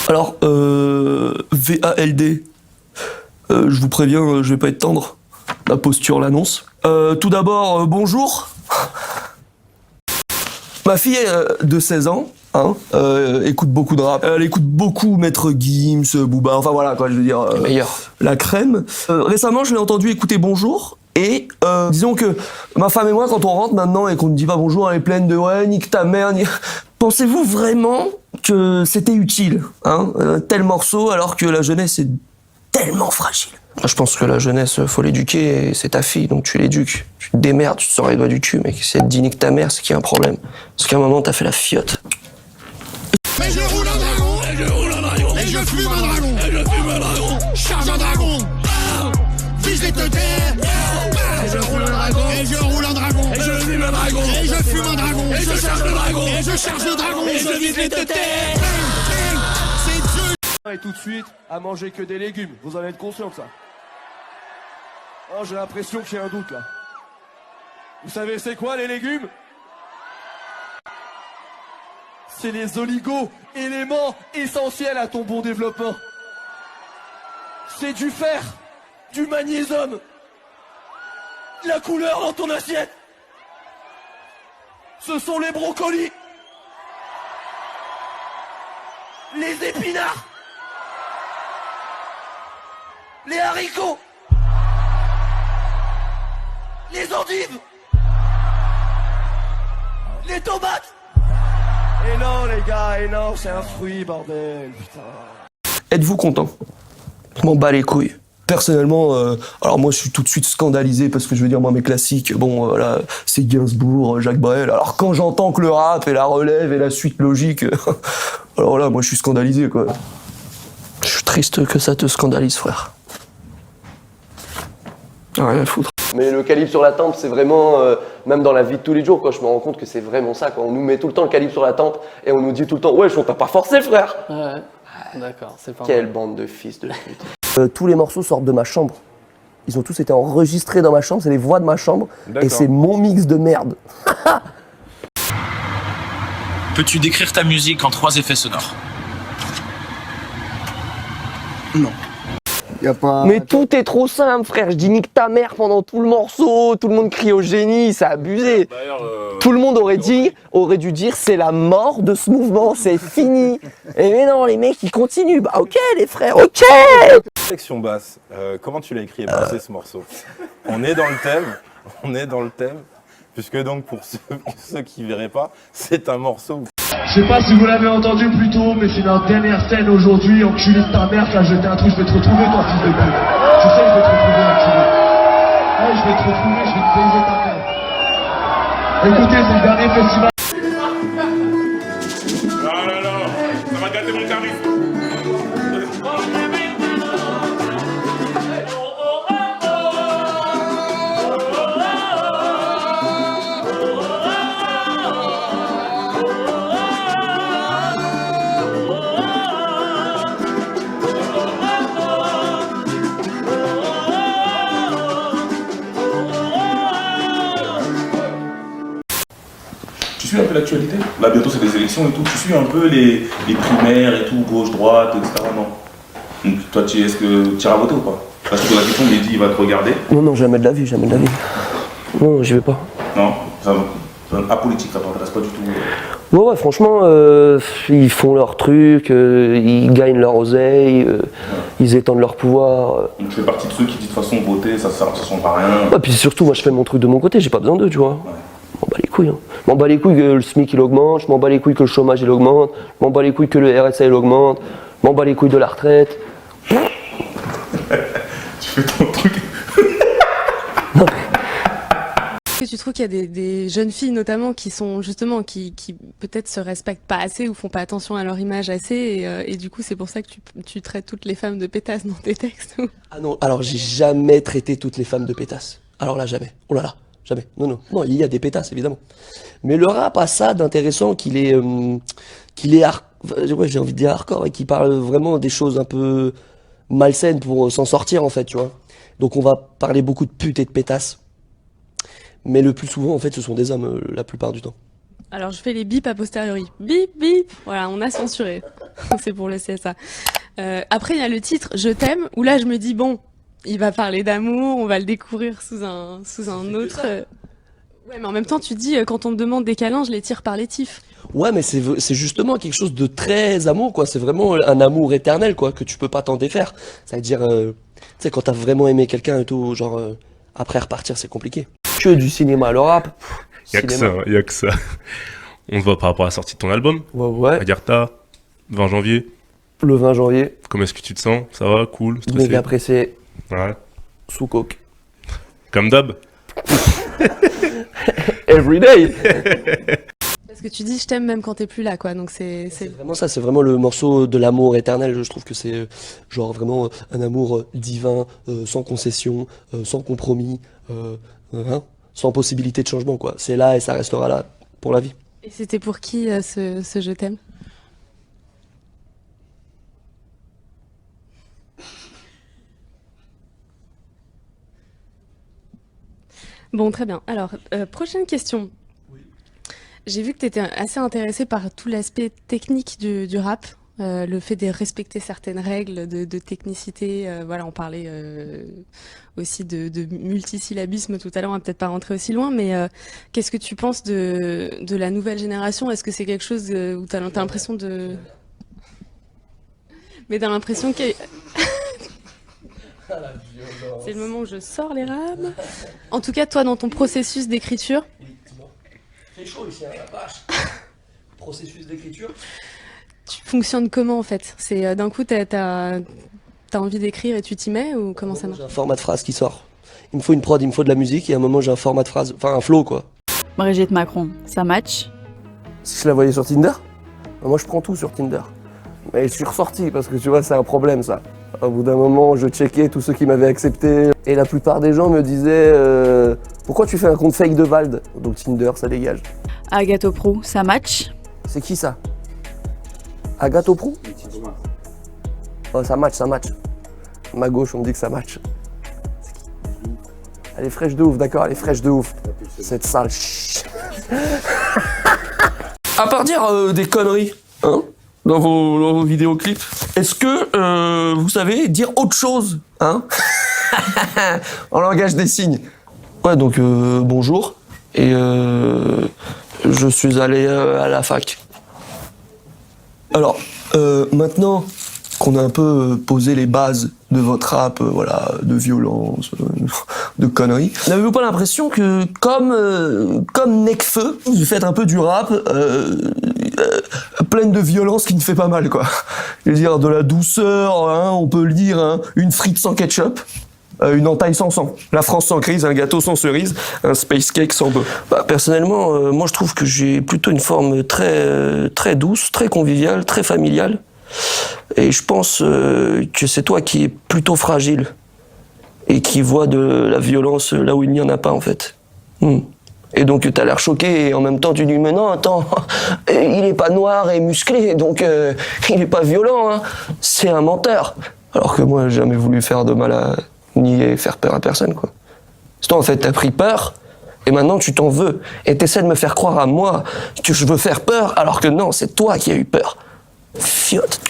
Alors, VALD, je vous préviens, je vais pas être tendre. Ma posture l'annonce. Tout d'abord, bonjour. Ma fille de 16 ans, écoute beaucoup de rap. Elle écoute beaucoup Maître Gims, Booba, enfin voilà quoi, je veux dire, la crème. Récemment, je l'ai entendu écouter Bonjour. Et disons que ma femme et moi, quand on rentre maintenant et qu'on ne dit pas bonjour, elle est pleine de ouais, nique ta mère. Pensez-vous vraiment que c'était utile, tel morceau, alors que la jeunesse est tellement fragile? Je pense que la jeunesse, faut l'éduquer, et c'est ta fille, donc tu l'éduques. Tu te démerdes, tu te sors les doigts du cul, mec. Si elle te dit nique ta mère, c'est qu'il y a un problème. Parce qu'à un moment, t'as fait la fiotte. Mais je roule un dragon, et je roule un dragon, et je fume un dragon, et je fume un dragon, charge un dragon, vise les teutés, et je roule un dragon, et je roule un dragon, et je fume un dragon, et je fume un dragon, et je charge le dragon, et je charge le dragon, et je vise les teutés. C'est Dieu. Et tout de suite, à manger que des légumes. Vous en êtes conscient de ça? Oh, j'ai l'impression qu'il y a un doute là. Vous savez c'est quoi les légumes? C'est les oligo-éléments essentiels à ton bon développement. C'est du fer, du magnésium, la couleur dans ton assiette. Ce sont les brocolis, les épinards, les haricots, les endives, les tomates. Et non les gars, et non, c'est un fruit, bordel, putain. Êtes-vous content? Je m'en bats les couilles. Personnellement, alors moi je suis tout de suite scandalisé parce que je veux dire, moi mes classiques, bon voilà, c'est Gainsbourg, Jacques Brel. Alors quand j'entends que le rap et la relève et la suite logique, alors là moi je suis scandalisé quoi. Je suis triste que ça te scandalise frère. Rien à foutre. Mais le calibre sur la tempe, c'est vraiment, même dans la vie de tous les jours, quoi, je me rends compte que c'est vraiment ça, quoi. On nous met tout le temps le calibre sur la tempe et on nous dit tout le temps, ouais, on t'a pas forcé, frère. Ouais, d'accord, c'est pas Quelle mal. bande de fils de pute. Tous les morceaux sortent de ma chambre. Ils ont tous été enregistrés dans ma chambre, c'est les voix de ma chambre et c'est mon mix de merde. Peux-tu décrire ta musique en 3 effets sonores? Non. Y a pas... Mais tout est trop simple, frère. Je dis nique ta mère pendant tout le morceau. Tout le monde crie au génie, c'est abusé. Tout le monde aurait dû dire c'est la mort de ce mouvement, c'est fini. Et mais non, les mecs ils continuent. Bah ok les frères, ok. Section basse, comment tu l'as écrit et pensé ce morceau? On est dans le thème, puisque donc pour ceux qui verraient pas, c'est un morceau. Je sais pas si vous l'avez entendu plus tôt, mais c'est notre dernière scène aujourd'hui. Enculé de ta mère, t'as jeté un truc, je vais te retrouver, toi, fils de pute. Tu sais, je vais te retrouver, enculé. Ouais, je vais te retrouver, je vais te baiser ta mère. Écoutez, c'est le dernier festival. Non, ça va gâter mon charisme. Tu suis un peu l'actualité? Là, bientôt, c'est des élections et tout. Tu suis un peu les primaires et tout, gauche, droite, etc. Non. Donc, toi, est-ce que tu iras voter ou pas? Parce que la question, Mehdi, il va te regarder. Non, jamais de la vie, jamais de la vie. Non, j'y vais pas. Non, c'est apolitique, ça t'intéresse pas du tout. Ouais, franchement, ils font leur truc, ils gagnent leur oseille, ils étendent leur pouvoir. Donc, tu fais partie de ceux qui disent de toute façon, voter, ça sert à rien. Et puis surtout, moi je fais mon truc de mon côté, j'ai pas besoin d'eux, tu vois. Ouais. Je m'en bats les couilles. Je m'en bats les couilles que le SMIC il augmente, je m'en bats les couilles que le chômage il augmente, je m'en bats les couilles que le RSA il augmente, je m'en bats les couilles de la retraite. Tu fais ton truc. Est-ce que tu trouves qu'il y a des jeunes filles notamment qui sont justement qui peut-être se respectent pas assez ou font pas attention à leur image assez et du coup c'est pour ça que tu traites toutes les femmes de pétasses dans tes textes? Ah non, alors j'ai jamais traité toutes les femmes de pétasses. Alors là, jamais. Oh là là, jamais. Non, non. Non, il y a des pétasses, évidemment. Mais le rap a ça d'intéressant qu'il est ouais, j'ai envie de dire hardcore et qui parle vraiment des choses un peu malsaines pour s'en sortir en fait, tu vois. Donc on va parler beaucoup de putes et de pétasses. Mais le plus souvent, en fait, ce sont des hommes, la plupart du temps. Alors je fais les bips a posteriori. Bip, bip. Voilà, on a censuré. C'est pour le CSA. Après, il y a le titre Je t'aime, où là, je me dis, bon, il va parler d'amour, on va le découvrir sous un autre. Ouais, mais en même temps, tu dis, quand on me demande des câlins, je les tire par les tifs. Ouais, mais c'est justement quelque chose de très amour, quoi. C'est vraiment un amour éternel, quoi, que tu peux pas t'en défaire. C'est-à-dire, tu sais, quand t'as vraiment aimé quelqu'un et tout, genre, après repartir, c'est compliqué. Que du cinéma, le rap. Y a que ça. On te voit par rapport à la sortie de ton album. Ouais. Agartha, 20 janvier. Le 20 janvier. Comment est-ce que tu te sens? Ça va? Cool? Stressé? Méga pressé. Ouais. Sous coke. Comme d'hab. Every day. Parce que tu dis je t'aime même quand t'es plus là, quoi. Donc c'est vraiment ça, c'est vraiment le morceau de l'amour éternel. Je trouve que c'est genre vraiment un amour divin, sans concession, sans compromis, sans possibilité de changement, quoi. C'est là et ça restera là pour la vie. Et c'était pour qui ce je t'aime? Bon, très bien. Alors, prochaine question. Oui. J'ai vu que tu étais assez intéressé par tout l'aspect technique du rap, le fait de respecter certaines règles de technicité. Voilà, on parlait aussi de multisyllabisme tout à l'heure, on va peut-être pas rentrer aussi loin, mais qu'est-ce que tu penses de la nouvelle génération? Est-ce que c'est quelque chose où tu as l'impression de... Mais t'as l'impression que... C'est le moment où je sors les rames. En tout cas, toi, dans ton processus d'écriture... C'est chaud ici, la vache. Processus d'écriture. Tu fonctionnes comment, en fait? C'est d'un coup, t'as envie d'écrire et tu t'y mets, ou comment ça marche? J'ai un format de phrase qui sort. Il me faut une prod, il me faut de la musique, et à un moment, j'ai un format de phrase, enfin un flow, quoi. Brigitte Macron, ça match? Si je la voyais sur Tinder, moi je prends tout sur Tinder. Mais je suis ressorti parce que tu vois, c'est un problème ça. Au bout d'un moment, je checkais tous ceux qui m'avaient accepté et la plupart des gens me disaient pourquoi tu fais un compte fake de Vald? Donc Tinder, ça dégage. Agathe Pro, ça match? C'est qui ça? Agathe Pro? Oh, ça match, ça match. Ma gauche, on me dit que ça match. Elle est fraîche de ouf, d'accord, elle est fraîche de ouf. Cette sale À part dire des conneries, hein, dans vos vidéoclips, est-ce que vous savez dire autre chose, hein? En langage des signes. Ouais, donc bonjour, et je suis allé à la fac. Alors, maintenant qu'on a un peu posé les bases de votre rap, voilà, de violence, de conneries, n'avez-vous pas l'impression que, comme Nekfeu, vous faites un peu du rap pleine de violence qui ne fait pas mal, quoi. Je veux dire, de la douceur, hein, on peut lire hein, une frite sans ketchup, une entaille sans sang, la France sans crise, un gâteau sans cerise, un space cake sans bœuf. Bah, personnellement, moi je trouve que j'ai plutôt une forme très douce, très conviviale, très familiale. Et je pense que c'est toi qui es plutôt fragile et qui vois de la violence là où il n'y en a pas, en fait. Et donc t'as l'air choqué et en même temps tu dis mais non attends, il est pas noir et musclé donc il est pas violent, hein. C'est un menteur. Alors que moi j'ai jamais voulu faire de mal ni faire peur à personne, quoi. C'est toi en fait t'as pris peur et maintenant tu t'en veux et t'essaies de me faire croire à moi que je veux faire peur alors que non, c'est toi qui as eu peur. Fiotte.